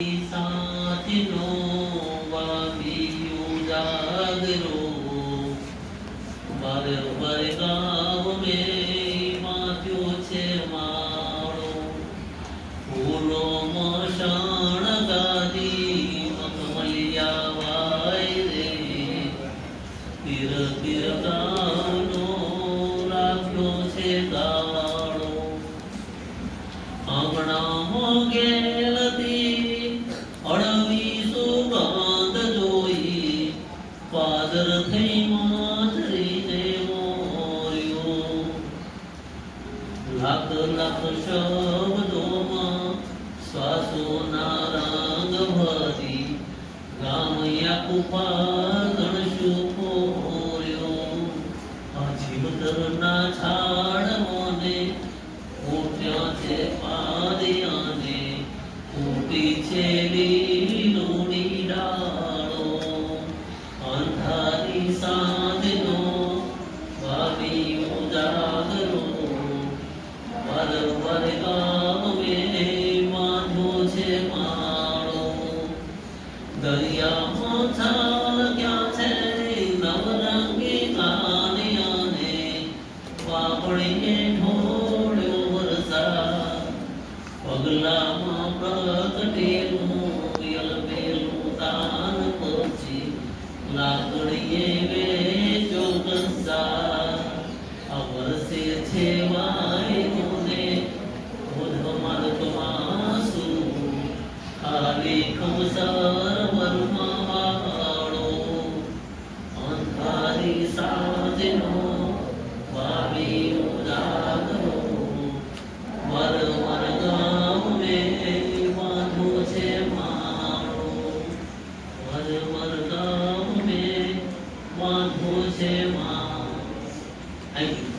સાચનો વાગ્યું જાગરો મારે મારે ગામ મેં માથ્યો છે માળો ફૂલો મશાણ ગાદી મખમલિયા વાય રે તીર તીર ગાવનો રાખ્યો છે ગાળો આંગણામાં ગેલતી અળવી સુગંધ જોઈ પાદર થઈ માથરીને મોર્યો લાખ લાખ શબ્દોમાં શ્વાસોના રંગ ભરી ગામયા કુપાગણ શુભોર્યો આ જીવતરના છાડવોને ઉઠ્યા છે પાદિયાને ઉઠી છે લીલુડી ડાળો અંધારી સાંજનો વાવી ઉજાગરો વર વર ગામ મેં બાંધ્યો છે માળો દરિયામાં છાલ ક્યાં છે નવરંગી કાનિયાને વાપણીએ ઢોળ્યો વરસાદ પગલામાં પ્રગટેલું યલબેલું તાન પછી લાકડીએ વેચો કંસાર આ વર્ષે છે વાયરોને ધોધમાર કમાસુ ખાલી ખમસર વરમાં વાળો અંધારી સાંજનો વાવી ઉજાગરો વર વર ગામ મેં બાંધ્યો છે માળો વર વર ગામ મેં બાંધ્યો છે માળો. Thank you.